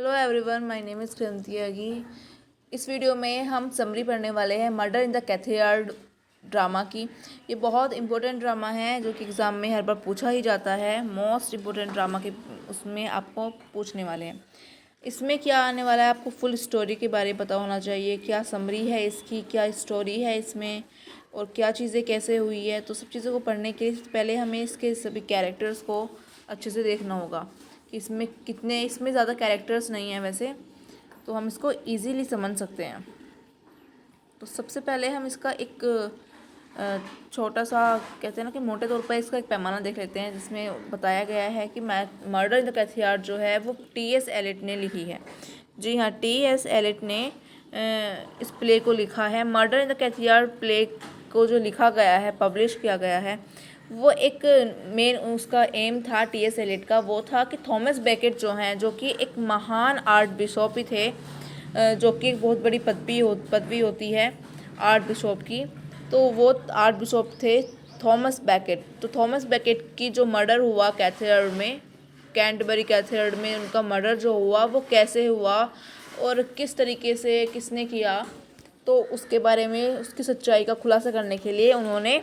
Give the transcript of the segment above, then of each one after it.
Hello everyone, my name is कृंती अगी। इस वीडियो में हम समरी पढ़ने वाले हैं murder in the cathedral drama की। ये बहुत इंपॉर्टेंट ड्रामा है जो कि एग्ज़ाम में हर बार पूछा ही जाता है। मोस्ट इम्पोर्टेंट ड्रामा के उसमें आपको पूछने वाले हैं। इसमें क्या आने वाला है, आपको फुल स्टोरी के बारे में पता होना चाहिए। क्या समरी है इसकी, क्या स्टोरी है इसमें, और क्या चीज़ें कैसे हुई है। तो सब चीज़ों को पढ़ने के लिए पहले हमें इसके सभी कैरेक्टर्स को अच्छे से देखना होगा कि इसमें कितने, इसमें ज़्यादा कैरेक्टर्स नहीं हैं वैसे, तो हम इसको इजीली समझ सकते हैं। तो सबसे पहले हम इसका एक छोटा सा, कहते हैं ना कि मोटे तौर पर इसका एक पैमाना देख लेते हैं, जिसमें बताया गया है कि मर्डर इन द कैथेड्रल जो है वो टी.एस. एलियट ने लिखी है। जी हाँ, टी.एस. एलियट ने इस प्ले को लिखा है। Murder in the cathedral play को जो लिखा गया है, पब्लिश किया गया है, वो एक मेन उसका एम था टी.एस. एलियट का, वो था कि थॉमस बेकेट जो हैं, जो कि एक महान आर्ट बिशप ही थे, जो कि एक बहुत बड़ी पदवी होती है आर्ट बिशप की। तो वो आर्ट बिशप थे थॉमस बेकेट। तो थॉमस बेकेट की जो मर्डर हुआ कैथेड्रल में, कैंटरबरी कैथेड्रल में उनका मर्डर जो हुआ वो कैसे हुआ और किस तरीके से किसने किया, तो उसके बारे में, उसकी सच्चाई का खुलासा करने के लिए उन्होंने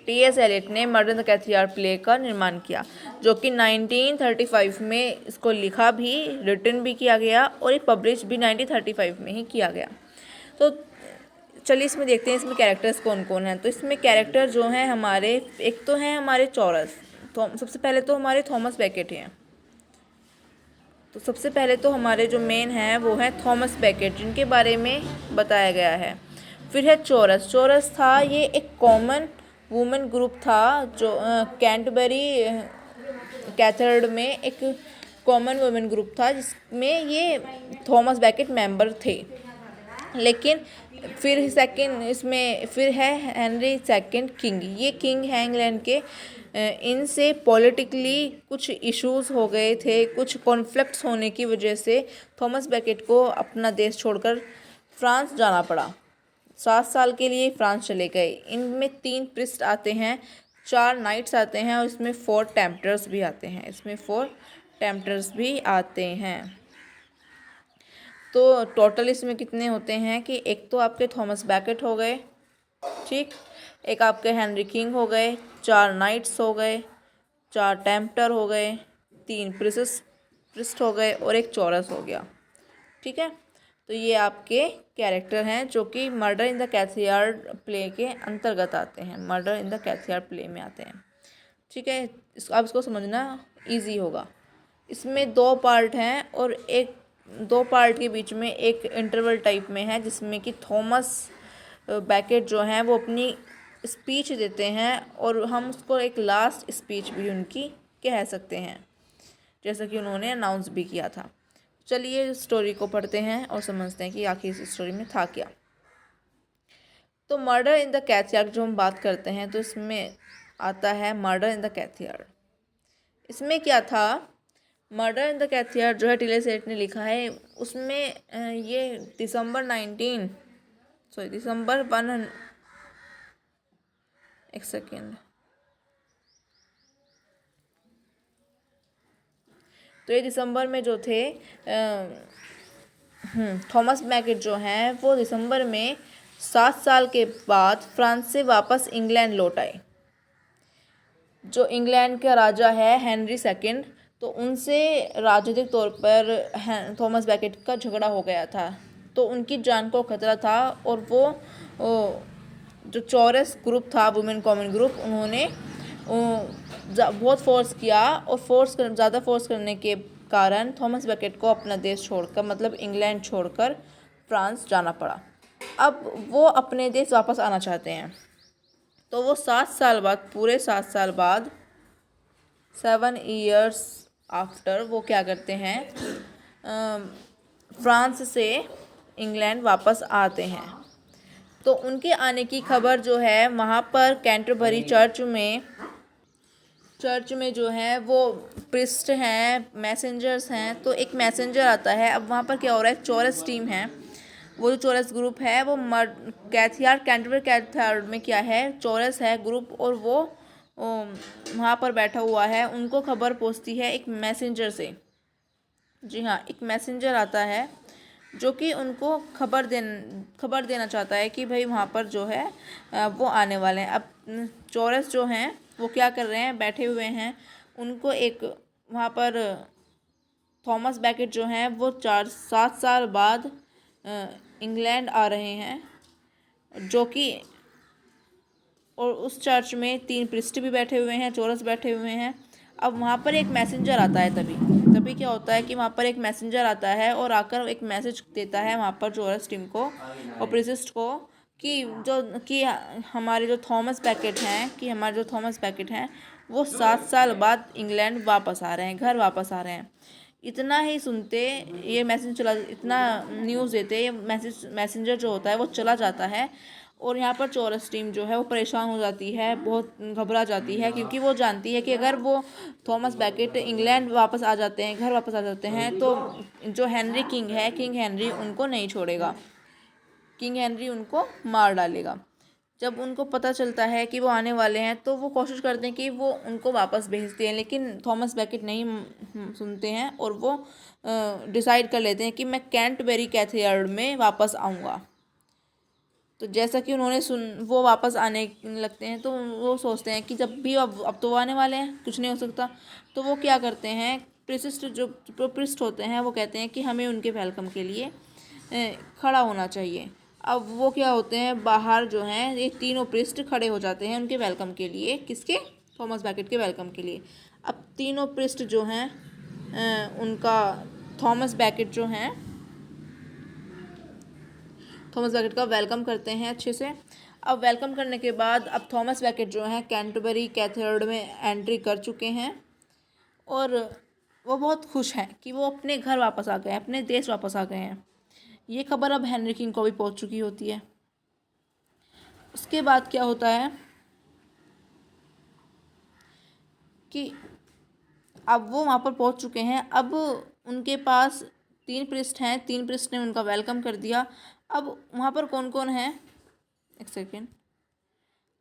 टी.एस. एलियट ने murder in the cathedral play का निर्माण किया, जो कि 1935 में इसको लिखा भी, रिटन भी किया गया और ये पब्लिश भी 1935 में ही किया गया। तो चलिए इसमें देखते हैं इसमें कैरेक्टर्स कौन कौन हैं। तो इसमें कैरेक्टर जो हैं हमारे, एक तो हैं हमारे चौरस। तो सबसे पहले तो हमारे थॉमस बेकेट हैं। तो सबसे पहले तो हमारे जो मेन हैं वो हैं थॉमस बेकेट, जिनके बारे में बताया गया है। फिर है चौरस। चौरस था, ये एक कॉमन वुमेन ग्रुप था जो कैंटरबरी कैथेड्रल में एक कॉमन वुमेन ग्रुप था, जिसमें ये थॉमस बेकेट मेंबर थे। लेकिन फिर सेकंड इसमें फिर है हेनरी सेकंड किंग। ये किंग हैं इंग्लैंड के। इनसे पॉलिटिकली कुछ इश्यूज हो गए थे, कुछ कॉन्फ्लिक्ट्स होने की वजह से थॉमस बेकेट को अपना देश छोड़कर फ्रांस जाना पड़ा। 7 साल के लिए फ्रांस चले गए। इनमें 3 प्रिस्ट आते हैं, 4 नाइट्स आते हैं और इसमें 4 टेम्पटर्स भी आते हैं। इसमें 4 टेम्पटर्स भी आते हैं। तो टोटल इसमें कितने होते हैं कि एक तो आपके थॉमस बेकेट हो गए, ठीक, एक आपके हेनरी किंग हो गए, 4 नाइट्स हो गए, 4 टेम्पटर हो गए, 3 प्रिस्ट हो गए और एक चौरस हो गया। ठीक है, तो ये आपके कैरेक्टर हैं जो कि murder in the cathedral play के अंतर्गत आते हैं, murder in the cathedral play में आते हैं। ठीक है, अब इसको समझना इजी होगा। इसमें 2 पार्ट हैं और एक 2 पार्ट के बीच में एक इंटरवल टाइप में है, जिसमें कि थॉमस बेकेट जो हैं वो अपनी स्पीच देते हैं, और हम उसको एक लास्ट स्पीच भी उनकी कह सकते हैं, जैसा कि उन्होंने अनाउंस भी किया था। चलिए स्टोरी को पढ़ते हैं और समझते हैं कि आखिर इस स्टोरी में था क्या। तो मर्डर इन द कैथेड्रल जो हम बात करते हैं, तो इसमें आता है मर्डर इन द कैथेड्रल। इसमें क्या था, मर्डर इन द कैथेड्रल जो है टी.एस. एलियट ने लिखा है, उसमें ये दिसंबर 1 एक सेकेंड, तो ये दिसंबर में जो थे थॉमस बेकेट जो हैं वो दिसंबर में 7 साल के बाद फ्रांस से वापस इंग्लैंड लौट आए। जो इंग्लैंड का राजा है हेनरी सेकंड, तो उनसे राजनीतिक तौर पर थॉमस बेकेट का झगड़ा हो गया था, तो उनकी जान को खतरा था, और वो जो चौरस ग्रुप था, वुमेन कॉमन ग्रुप, उन्होंने बहुत फोर्स किया, और ज़्यादा फोर्स करने के कारण थॉमस बेकेट को अपना देश छोड़कर, मतलब इंग्लैंड छोड़कर फ्रांस जाना पड़ा। अब वो अपने देश वापस आना चाहते हैं, तो वो 7 साल बाद, पूरे 7 साल बाद, 7 ईयर्स आफ्टर, वो क्या करते हैं, फ्रांस से इंग्लैंड वापस आते हैं। तो उनके आने की खबर जो है, वहाँ पर कैंटरबरी चर्च में जो है वो प्रिस्ट हैं, मैसेंजर्स हैं। तो एक मैसेंजर आता है। अब वहाँ पर क्या हो रहा है, चौरस टीम है, वो जो चौरस ग्रुप है वो कैंटरबरी कैथेड्रल में क्या है, चौरस है ग्रुप, और वो वहाँ पर बैठा हुआ है। उनको खबर पहुँचती है एक मैसेंजर से, जी हाँ, एक मैसेंजर आता है जो कि उनको खबर देना चाहता है कि भाई वहाँ पर जो है वो आने वाले हैं। अब चोरस जो हैं वो क्या कर रहे हैं, बैठे हुए हैं। उनको एक वहाँ पर थॉमस बैकेट जो हैं वो 7 साल बाद इंग्लैंड आ रहे हैं, जो कि और उस चर्च में 3 प्रिस्ट भी बैठे हुए हैं, चोरस बैठे हुए हैं। अब वहाँ पर एक मैसेंजर आता है, तभी क्या होता है कि वहाँ पर एक मैसेंजर आता है और आकर एक मैसेज देता है वहाँ पर चोरस टीम को और प्रिस्ट को कि हमारे जो थॉमस बैकेट हैं वो 7 साल बाद इंग्लैंड वापस आ रहे हैं, घर वापस आ रहे हैं। इतना ही सुनते ये मैसेज चला, इतना न्यूज़ देते ये मैसेंजर जो होता है वो चला जाता है। और यहाँ पर चोरस टीम जो है वो परेशान हो जाती है, बहुत घबरा जाती है, क्योंकि वो जानती है कि अगर वो थॉमस बैकेट इंग्लैंड वापस आ जाते हैं, घर वापस आ जाते हैं, तो जो किंग हेनरी उनको नहीं छोड़ेगा, किंग हेनरी उनको मार डालेगा। जब उनको पता चलता है कि वो आने वाले हैं तो वो कोशिश करते हैं कि वो उनको वापस भेजते हैं, लेकिन थॉमस बैकेट नहीं सुनते हैं और वो डिसाइड कर लेते हैं कि मैं कैंटरबरी कैथेड्रल में वापस आऊँगा। तो जैसा कि वो वापस आने लगते हैं, तो वो सोचते हैं कि जब भी अब तो वो आने वाले हैं, कुछ नहीं हो सकता। तो वो क्या करते हैं, प्रिस्ट होते हैं वो कहते हैं कि हमें उनके वेलकम के लिए खड़ा होना चाहिए। अब वो क्या होते हैं, बाहर जो हैं ये तीनों प्रिस्ट खड़े हो जाते हैं उनके वेलकम के लिए, किसके, थॉमस बैकेट के वेलकम के लिए। अब तीनों प्रिस्ट जो हैं उनका थॉमस बैकेट का वेलकम करते हैं अच्छे से। अब वेलकम करने के बाद अब थॉमस बैकेट जो हैं कैंटरबरी कैथेड्रल में एंट्री कर चुके हैं और वो बहुत खुश हैं कि वो अपने घर वापस आ गए हैं, अपने देश वापस आ गए हैं। ये खबर अब हेनरी किंग को भी पहुंच चुकी होती है। उसके बाद क्या होता है कि अब वो वहाँ पर पहुँच चुके हैं। अब उनके पास 3 प्रिस्ट हैं, 3 प्रिस्ट ने उनका वेलकम कर दिया। अब वहाँ पर कौन कौन है, एक सेकेंड,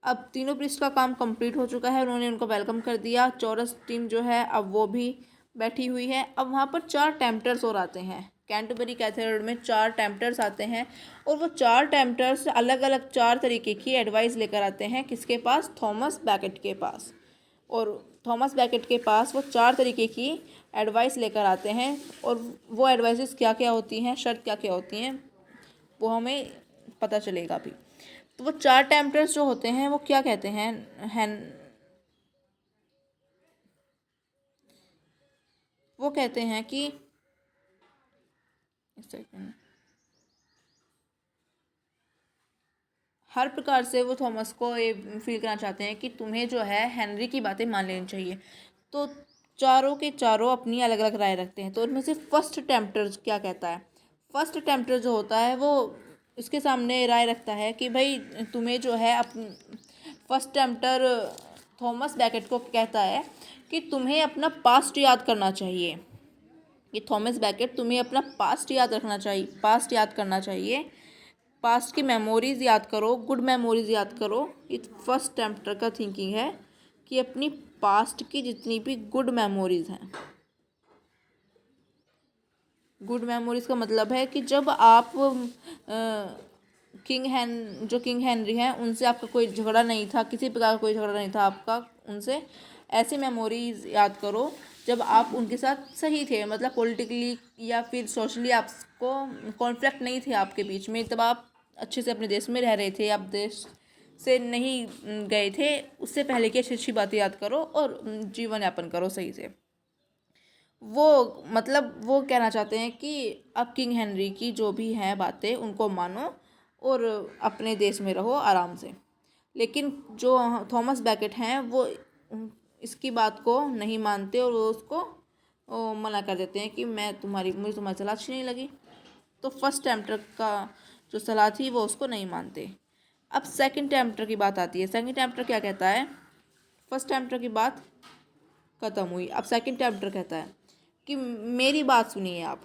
अब तीनों प्रिस्ट का काम कंप्लीट हो चुका है, उन्होंने उनको वेलकम कर दिया। चोरस टीम जो है अब वो भी बैठी हुई है। अब वहाँ पर 4 टेम्पटर्स और आते हैं, कैंटरबरी कैथेड्रल में 4 टेम्पटर्स आते हैं और वो 4 टेम्पटर्स अलग अलग 4 तरीके की एडवाइस लेकर आते हैं, किसके पास, थॉमस बैकेट के पास। और थॉमस बैकेट के पास वो 4 तरीके की एडवाइस लेकर आते हैं और वो एडवाइसेस क्या क्या होती हैं, शर्त क्या क्या होती हैं, वो हमें पता चलेगा अभी। तो वो 4 टेम्पटर्स जो होते हैं वो क्या कहते हैं, वो कहते हैं कि, एक सेकेंड, हर प्रकार से वो थॉमस को ये फील करना चाहते हैं कि तुम्हें जो है हेनरी की बातें मान लेनी चाहिए। तो चारों के चारों अपनी अलग अलग राय रखते हैं। तो उनमें से फर्स्ट टेम्पटर क्या कहता है, फर्स्ट टेम्पटर जो होता है वो इसके सामने राय रखता है कि भाई तुम्हें जो है फर्स्ट टेम्पटर थॉमस बैकेट को कहता है कि तुम्हें अपना पास्ट याद करना चाहिए। कि थॉमस बैकेट तुम्हें अपना पास्ट याद करना चाहिए, पास्ट की मेमोरीज याद करो, गुड मेमोरीज याद करो। ये फर्स्ट टेम्पटर का थिंकिंग है कि अपनी पास्ट की जितनी भी गुड मेमोरीज हैं, गुड मेमोरीज का मतलब है कि जब आप किंग हेनरी हैं उनसे आपका कोई झगड़ा नहीं था, किसी प्रकार का कोई झगड़ा नहीं था आपका उनसे, ऐसी मेमोरीज याद करो जब आप उनके साथ सही थे, मतलब पॉलिटिकली या फिर सोशली आपको कॉन्फ्लिक्ट नहीं थे आपके बीच में, तब आप अच्छे से अपने देश में रह रहे थे, आप देश से नहीं गए थे, उससे पहले की अच्छी अच्छी बातें याद करो और जीवन यापन करो सही से। वो मतलब वो कहना चाहते हैं कि अब किंग हेनरी की जो भी हैं बातें उनको मानो और अपने देश में रहो आराम से। लेकिन जो थॉमस बैकेट हैं वो इसकी बात को नहीं मानते और वो उसको मना कर देते हैं कि मुझे तुम्हारी सलाह अच्छी नहीं लगी। तो फर्स्ट टेम्पटर का जो सलाह थी वो उसको नहीं मानते। अब सेकंड टेम्पटर की बात आती है। सेकंड टेम्पटर क्या कहता है, फर्स्ट टेम्पटर की बात ख़त्म हुई, अब सेकंड टेम्पटर कहता है कि मेरी बात सुनिए आप,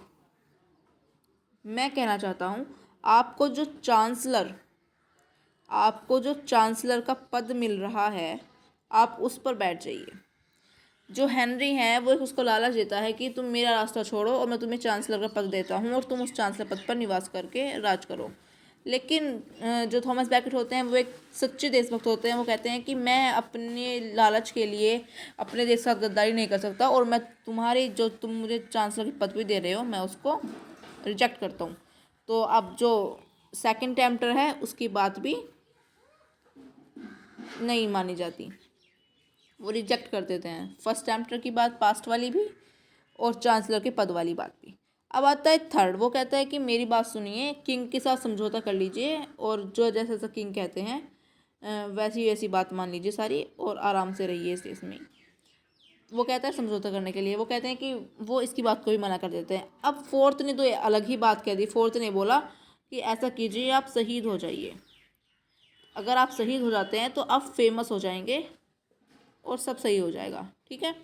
मैं कहना चाहता हूँ आपको जो चांसलर का पद मिल रहा है आप उस पर बैठ जाइए। जो हेनरी है वो उसको लालच देता है कि तुम मेरा रास्ता छोड़ो और मैं तुम्हें चांसलर का पद देता हूँ और तुम उस चांसलर पद पर निवास करके राज करो। लेकिन जो थॉमस बैकेट होते हैं वो एक सच्चे देशभक्त होते हैं। वो कहते हैं कि मैं अपने लालच के लिए अपने देश के साथ गद्दारी नहीं कर सकता और मैं तुम्हारी जो तुम मुझे चांसलर की पदवी दे रहे हो मैं उसको रिजेक्ट करता हूँ। तो अब जो सेकंड टेम्पटर है उसकी बात भी नहीं मानी जाती, वो रिजेक्ट कर देते हैं फर्स्ट टेम्पटर की बात, पास्ट वाली भी और चांसलर के पद वाली बात भी। अब आता है थर्ड, वो कहता है कि मेरी बात सुनिए, किंग के साथ समझौता कर लीजिए और जो जैसा जैसा किंग कहते हैं वैसी वैसी बात मान लीजिए सारी और आराम से रहिए इस देश में। वो कहता है समझौता करने के लिए, वो कहते हैं कि वो इसकी बात को भी मना कर देते हैं। अब फोर्थ ने तो अलग ही बात कह दी। फोर्थ ने बोला कि ऐसा कीजिए, आप शहीद हो जाइए, अगर आप शहीद हो जाते हैं तो आप फेमस हो जाएंगे और सब सही हो जाएगा, ठीक है।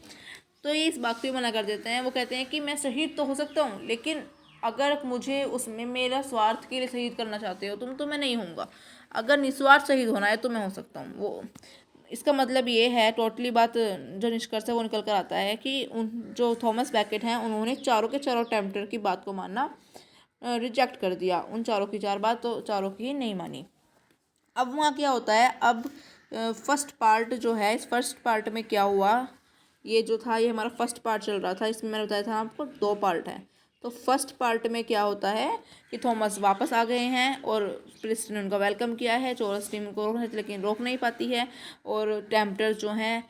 तो ये इस बात को भी मना कर देते हैं। वो कहते हैं कि मैं शहीद तो हो सकता हूँ लेकिन अगर मुझे उसमें मेरा स्वार्थ के लिए शहीद करना चाहते हो तुम तो मैं नहीं होऊंगा, अगर निस्वार्थ शहीद होना है तो मैं हो सकता हूँ। वो इसका मतलब ये है, टोटली बात जो निष्कर्ष है वो निकल कर आता है कि उन जो थॉमस बैकेट हैं उन्होंने चारों के चारों टेम्पटर की बात को मानना रिजेक्ट कर दिया। उन चारों की चार बात तो चारों की ही नहीं मानी। अब वहाँ क्या होता है, अब फर्स्ट पार्ट जो है, इस फर्स्ट पार्ट में क्या हुआ, ये जो था ये हमारा फर्स्ट पार्ट चल रहा था, इसमें मैंने बताया था आपको 2 पार्ट हैं। तो फर्स्ट पार्ट में क्या होता है कि थॉमस वापस आ गए हैं और पुलिस ने उनका वेलकम किया है। चोरस टीम को रोक लेकिन रोक नहीं पाती है और टेम्पटर जो हैं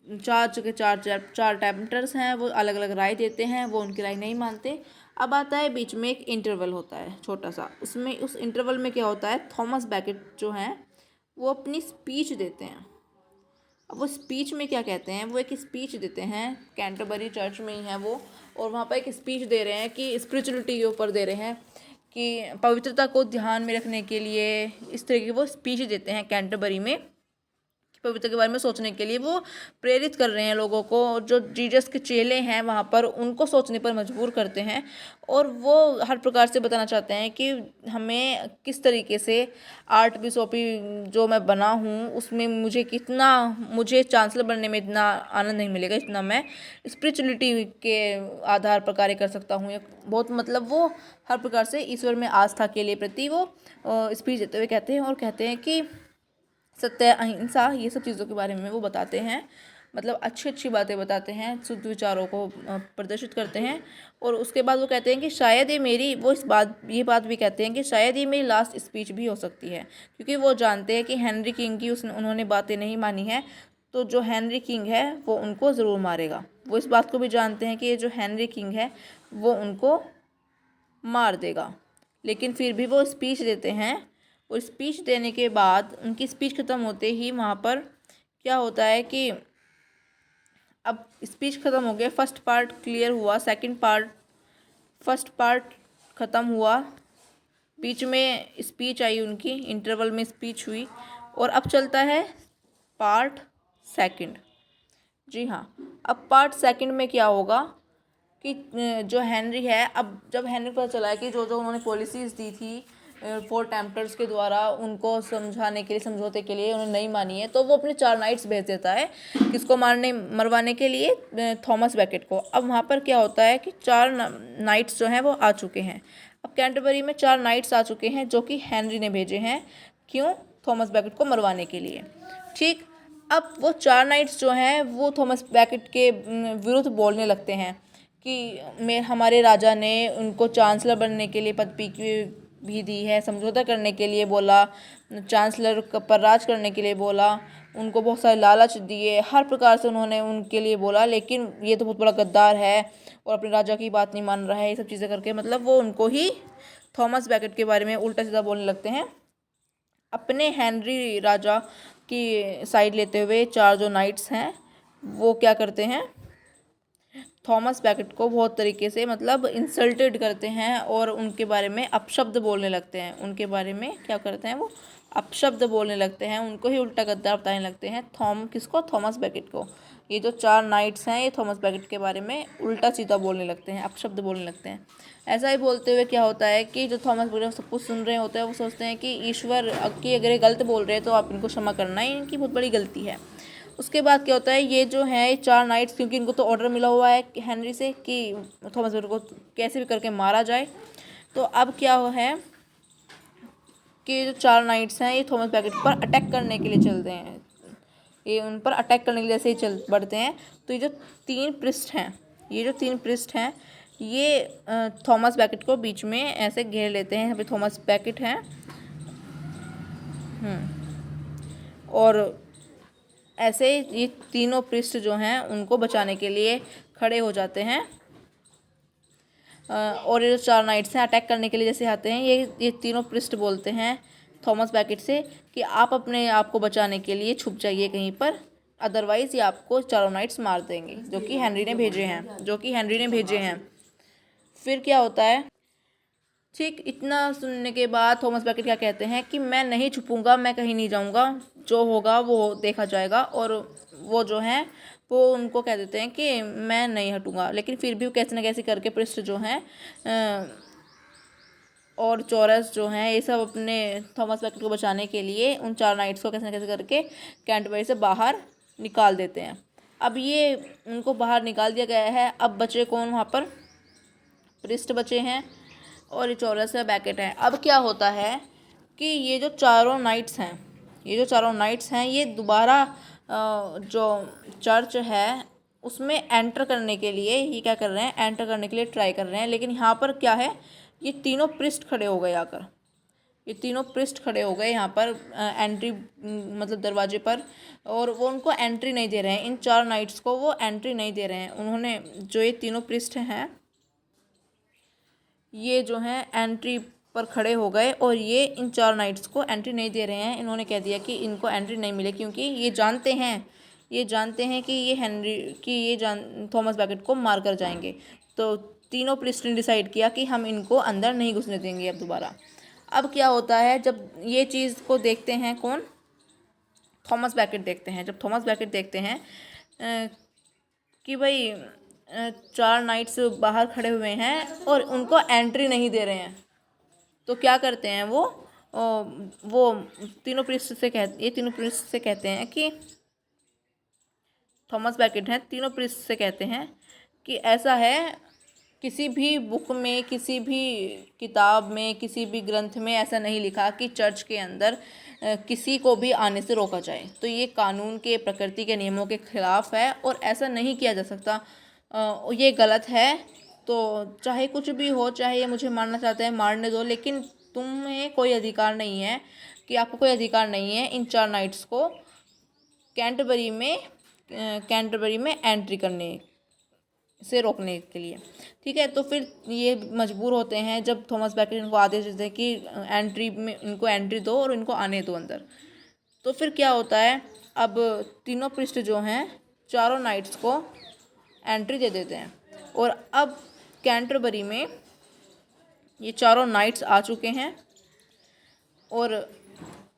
चार टेम्पटर्स हैं वो अलग अलग राय देते हैं, वो उनकी राय नहीं मानते। अब आता है बीच में एक इंटरवल होता है छोटा सा, उसमें उस इंटरवल में क्या होता है, थॉमस बैकेट जो हैं वो अपनी स्पीच देते हैं। अब वो स्पीच में क्या कहते हैं, वो एक स्पीच देते हैं, कैंटरबरी चर्च में ही है वो, और वहाँ पर एक स्पीच दे रहे हैं कि स्पिरिचुअलिटी के ऊपर दे रहे हैं कि पवित्रता को ध्यान में रखने के लिए, इस तरह की वो स्पीच देते हैं कैंटरबरी में। पवित्रता के बारे में सोचने के लिए वो प्रेरित कर रहे हैं लोगों को, जो जीसस के चेले हैं वहाँ पर उनको सोचने पर मजबूर करते हैं और वो हर प्रकार से बताना चाहते हैं कि हमें किस तरीके से आर्ट बिशोपी जो मैं बना हूँ उसमें मुझे चांसलर बनने में इतना आनंद नहीं मिलेगा जितना मैं स्पिरिचुअलिटी के आधार पर कार्य कर सकता हूँ। बहुत मतलब वो हर प्रकार से ईश्वर में आस्था के लिए प्रति वो स्पीच देते हुए कहते हैं और कहते हैं कि सत्य, अहिंसा, ये सब चीज़ों के बारे में वो बताते हैं, मतलब अच्छी अच्छी बातें बताते हैं, शुद्ध विचारों को प्रदर्शित करते हैं। और उसके बाद वो कहते हैं कि शायद ये मेरी ये बात भी कहते हैं कि शायद ये मेरी लास्ट स्पीच भी हो सकती है, क्योंकि वो जानते हैं कि हेनरी किंग की उन्होंने बातें नहीं मानी है तो जो हेनरी किंग है वो उनको ज़रूर मारेगा। वो इस बात को भी जानते हैं कि ये जो हेनरी किंग है वो उनको मार देगा, लेकिन फिर भी वो स्पीच देते हैं। और स्पीच देने के बाद उनकी स्पीच ख़त्म होते ही वहाँ पर क्या होता है कि अब स्पीच ख़त्म हो गया, फर्स्ट पार्ट क्लियर हुआ, फर्स्ट पार्ट ख़त्म हुआ, बीच में स्पीच आई उनकी, इंटरवल में स्पीच हुई और अब चलता है पार्ट सेकंड। जी हाँ, अब पार्ट सेकंड में क्या होगा कि जो हेनरी है, अब जब हेनरी को पता चला है कि जो उन्होंने पॉलिसीज़ दी थी 4 टेम्पटर्स के द्वारा उनको समझाने के लिए, समझौते के लिए, उन्होंने नहीं मानी है, तो वो अपने 4 नाइट्स भेज देता है किसको मरवाने के लिए, थॉमस बैकेट को। अब वहाँ पर क्या होता है कि 4 नाइट्स जो हैं वो आ चुके हैं। अब कैंटरबरी में 4 नाइट्स आ चुके हैं जो कि हेनरी ने भेजे हैं, क्यों, थॉमस बैकेट को मरवाने के लिए, ठीक। अब वो 4 नाइट्स जो हैं वो थॉमस बैकेट के विरुद्ध बोलने लगते हैं कि हमारे राजा ने उनको चांसलर बनने के लिए पदवी की भी दी है, समझौता करने के लिए बोला, चांसलर पर राज करने के लिए बोला, उनको बहुत सारे लालच दिए, हर प्रकार से उन्होंने उनके लिए बोला, लेकिन ये तो बहुत बड़ा गद्दार है और अपने राजा की बात नहीं मान रहा है, ये सब चीज़ें करके मतलब वो उनको ही थॉमस बैकेट के बारे में उल्टा सीधा बोलने लगते हैं। अपने हेनरी राजा की साइड लेते हुए 4 जो नाइट्स हैं वो क्या करते हैं, थॉमस बैकेट को बहुत तरीके से मतलब इंसल्टेड करते हैं और उनके बारे में अपशब्द बोलने लगते हैं। उनके बारे में क्या करते हैं, वो अपशब्द बोलने लगते हैं, उनको ही उल्टा गद्दार बताने लगते हैं। किसको, थॉमस बैकेट को। ये जो 4 नाइट्स हैं ये थॉमस बैकेट के बारे में उल्टा सीधा बोलने लगते हैं, अपशब्द बोलने लगते हैं। ऐसा ही बोलते हुए क्या होता है कि जो थॉमस बैकेट सब कुछ सुन रहे होते हैं वो सोचते हैं कि ईश्वर की अगर ये गलत बोल रहे हैं तो आप इनको क्षमा करना ही इनकी बहुत बड़ी गलती है। उसके बाद क्या होता है, ये जो है 4 नाइट्स, क्योंकि इनको तो ऑर्डर मिला हुआ है हेनरी से कि थॉमस बैकेट को कैसे भी करके मारा जाए। तो अब क्या है कि जो 4 नाइट्स हैं ये थॉमस बैकेट पर अटैक करने के लिए चलते हैं। ये उन पर अटैक करने के लिए जैसे ही चल बढ़ते हैं, तो ये जो 3 पृष्ठ हैं, ये थॉमस बैकेट को बीच में ऐसे घेर लेते हैं। यहाँ पे थॉमस बैकेट हैं और ऐसे ये तीनों पृष्ठ जो हैं उनको बचाने के लिए खड़े हो जाते हैं। और ये जो 4 नाइट्स हैं अटैक करने के लिए जैसे आते हैं, ये तीनों पृष्ठ बोलते हैं थॉमस बैकेट से कि आप अपने आप को बचाने के लिए छुप जाइए कहीं पर, अदरवाइज़ ये आपको 4 नाइट्स मार देंगे, जो कि हेनरी ने भेजे हैं। फिर क्या होता है, ठीक इतना सुनने के बाद थॉमस बैकेट क्या कहते हैं कि मैं नहीं छुपूंगा, मैं कहीं नहीं जाऊंगा, जो होगा वो देखा जाएगा। और वो जो हैं वो उनको कह देते हैं कि मैं नहीं हटूंगा। लेकिन फिर भी वो कैसे न कैसे करके पृष्ठ जो हैं और चौरस जो हैं ये सब अपने थॉमस बैकेट को बचाने के लिए उन 4 नाइट्स को कैसे न कैसे करके कैंटरबरी से बाहर निकाल देते हैं। अब ये उनको बाहर निकाल दिया गया है। अब बचे कौन वहाँ पर, पृष्ठ बचे हैं और ये चौरस है, बैकेट है। अब क्या होता है कि ये जो चारों नाइट्स हैं ये दोबारा जो चर्च है उसमें एंटर करने के लिए ये क्या कर रहे हैं, एंटर करने के लिए ट्राई कर रहे हैं। लेकिन यहाँ पर क्या है, ये तीनों पृष्ठ खड़े हो गए आकर, यहाँ पर एंट्री मतलब दरवाजे पर, और वो उनको एंट्री नहीं दे रहे हैं। इन 4 नाइट्स को वो एंट्री नहीं दे रहे हैं। उन्होंने जो ये तीनों पृष्ठ हैं ये जो हैं एंट्री पर खड़े हो गए और ये इन 4 नाइट्स को एंट्री नहीं दे रहे हैं। इन्होंने कह दिया कि इनको एंट्री नहीं मिले, क्योंकि ये जानते हैं कि ये थॉमस बैकेट को मार कर जाएंगे। तो तीनों पृष्ठ ने डिसाइड किया कि हम इनको अंदर नहीं घुसने देंगे अब दोबारा। अब क्या होता है, जब ये चीज़ को देखते हैं कौन, थॉमस बैकेट देखते हैं। जब थॉमस बैकेट देखते हैं कि भाई 4 नाइट्स बाहर खड़े हुए हैं और उनको एंट्री नहीं दे रहे हैं, तो क्या करते हैं वो तीनों पृष्ठ से कहते हैं कि थॉमस बैकेट हैं, तीनों पृष्ठ से कहते हैं कि ऐसा है, किसी भी बुक में, किसी भी किताब में, किसी भी ग्रंथ में ऐसा नहीं लिखा कि चर्च के अंदर किसी को भी आने से रोका जाए। तो ये कानून के, प्रकृति के नियमों के खिलाफ है और ऐसा नहीं किया जा सकता। ये गलत है। तो चाहे कुछ भी हो, चाहे ये मुझे मारना चाहते हैं मारने दो, लेकिन तुम्हें कोई अधिकार नहीं है कि आपको कोई अधिकार नहीं है इन 4 नाइट्स को कैंटरबरी में एंट्री करने से रोकने के लिए। ठीक है, तो फिर ये मजबूर होते हैं जब थॉमस बैकेट इनको आदेश देते हैं कि इनको एंट्री दो और इनको आने दो अंदर। तो फिर क्या होता है, अब तीनों पृष्ठ जो हैं 4 नाइट्स को एंट्री दे देते हैं और अब कैंटरबरी में ये 4 नाइट्स आ चुके हैं और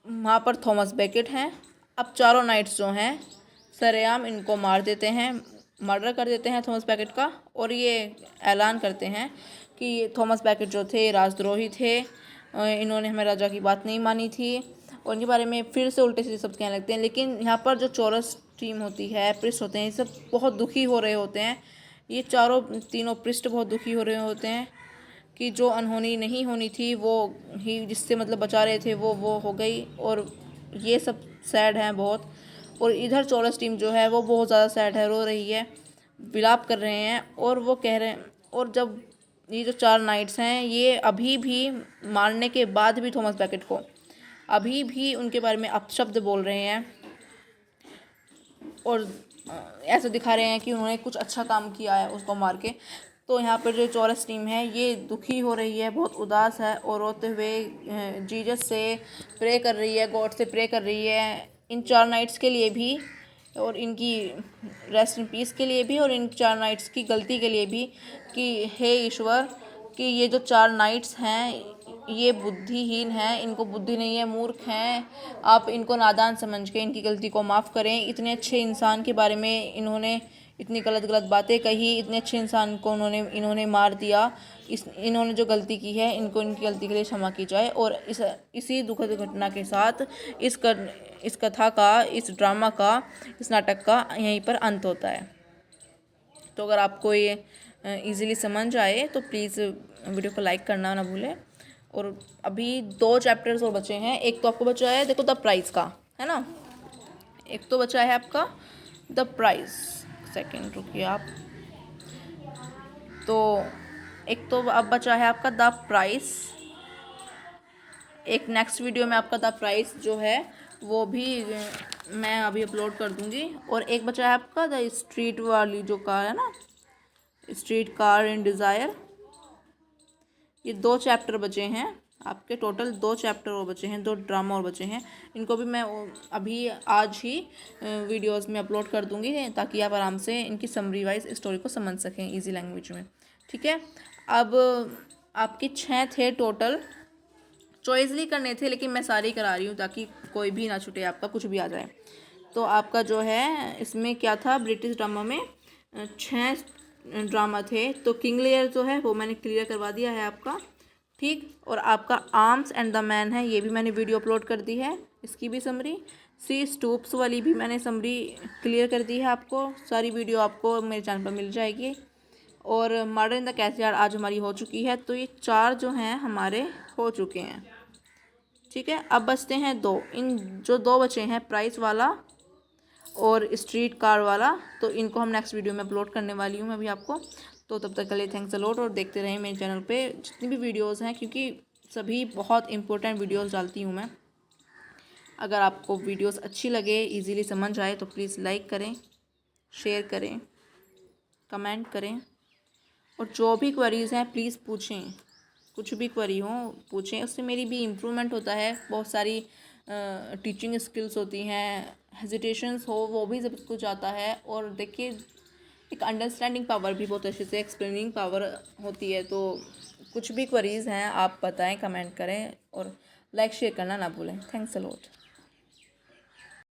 वहाँ पर थॉमस बैकेट हैं। अब 4 नाइट्स जो हैं सरेआम इनको मार देते हैं, मर्डर कर देते हैं थॉमस बैकेट का, और ये ऐलान करते हैं कि ये थॉमस बैकेट जो थे राजद्रोही थे, इन्होंने हमें राजा की बात नहीं मानी थी, और इनके बारे में फिर से उल्टे सीधे शब्द कहने लगते हैं। लेकिन यहाँ पर जो चौरस टीम होती है, पृष्ठ होते हैं, ये सब बहुत दुखी हो रहे होते हैं। ये तीनों पृष्ठ बहुत दुखी हो रहे होते हैं कि जो अनहोनी नहीं होनी थी वो ही, जिससे मतलब बचा रहे थे, वो हो गई, और ये सब सैड हैं बहुत। और इधर चौरस टीम जो है वो बहुत ज़्यादा सैड है, रो रही है, विलाप कर रहे हैं, और वो कह रहे हैं। और जब ये जो 4 नाइट्स हैं ये अभी भी मारने के बाद भी थॉमस बैकेट को अभी भी उनके बारे में अपशब्द बोल रहे हैं और ऐसे दिखा रहे हैं कि उन्होंने कुछ अच्छा काम किया है उसको मार के। तो यहाँ पर जो चौरस टीम है ये दुखी हो रही है, बहुत उदास है, और रोते हुए जीसस से प्रे कर रही है, गॉड से प्रे कर रही है इन 4 नाइट्स के लिए भी, और इनकी रेस्ट इन पीस के लिए भी, और इन 4 नाइट्स की गलती के लिए भी, कि हे ईश्वर, कि ये जो 4 नाइट्स हैं ये बुद्धिहीन हैं, इनको बुद्धि नहीं है, मूर्ख हैं, आप इनको नादान समझ के इनकी गलती को माफ़ करें। इतने अच्छे इंसान के बारे में इन्होंने इतनी गलत गलत बातें कही, इतने अच्छे इंसान को इन्होंने मार दिया। इन्होंने जो गलती की है इनको इनकी गलती के लिए क्षमा की जाए। और इसी दुखद घटना के साथ इस कथा का, इस ड्रामा का, इस नाटक का यहीं पर अंत होता है। तो अगर आपको ये इजीली समझ आए तो प्लीज़ वीडियो को लाइक करना ना भूलें। और अभी 2 चैप्टर्स और बचे हैं। एक तो आपको बचा है देखो द प्राइज का, है ना। एक तो बचा है आपका द प्राइज, सेकंड रुकिए आप, तो एक तो अब बचा है आपका द प्राइस। एक नेक्स्ट वीडियो में आपका द प्राइस जो है वो भी मैं अभी अपलोड कर दूंगी। और एक बचा है आपका द स्ट्रीट वाली जो कार है ना, स्ट्रीट कार इन डिज़ायर। ये 2 चैप्टर बचे हैं आपके, टोटल 2 चैप्टर और बचे हैं, 2 ड्रामा और बचे हैं। इनको भी मैं अभी आज ही वीडियोस में अपलोड कर दूंगी ताकि आप आराम से इनकी समरी वाइज स्टोरी को समझ सकें इजी लैंग्वेज में। ठीक है, अब आपके 6 थे टोटल, चॉइसली करने थे लेकिन मैं सारे ही करा रही हूँ ताकि कोई भी ना छूटे, आपका कुछ भी आ जाए। तो आपका जो है इसमें क्या था, ब्रिटिश ड्रामा में 6 ड्रामा थे। तो किंग लेयर जो है वो मैंने क्लियर करवा दिया है आपका, ठीक। और आपका आर्म्स एंड द मैन है, ये भी मैंने वीडियो अपलोड कर दी है, इसकी भी समरी। सी स्टूप्स वाली भी मैंने समरी क्लियर कर दी है आपको, सारी वीडियो आपको मेरे चैनल पर मिल जाएगी। और मर्डर इन द कैथयार्ड आज हमारी हो चुकी है। तो ये 4 जो हैं हमारे हो चुके हैं, ठीक है। अब बचते हैं 2, इन जो 2 बचे हैं प्राइस वाला और स्ट्रीट कार वाला, तो इनको हम नेक्स्ट वीडियो में अपलोड करने वाली हूँ मैं अभी आपको। तो तब तक के लिए थैंक्स अ लॉट, और देखते रहें मेरे चैनल पे जितनी भी वीडियोस हैं, क्योंकि सभी बहुत इंपॉर्टेंट वीडियोस डालती हूँ मैं। अगर आपको वीडियोस अच्छी लगे, इजीली समझ आए, तो प्लीज़ लाइक करें, शेयर करें, कमेंट करें। और जो भी क्वेरीज़ हैं प्लीज़ पूछें, कुछ भी क्वेरी हो पूछें, उससे मेरी भी इम्प्रूवमेंट होता है। बहुत सारी टीचिंग स्किल्स होती हैं, हेजिटेशंस हो वो भी सब कुछ आता है। और देखिए एक अंडरस्टैंडिंग पावर भी बहुत अच्छे से, एक्सप्लेनिंग पावर होती है। तो कुछ भी क्वेरीज़ हैं आप बताएं, कमेंट करें, और लाइक शेयर करना ना भूलें। Thanks a lot.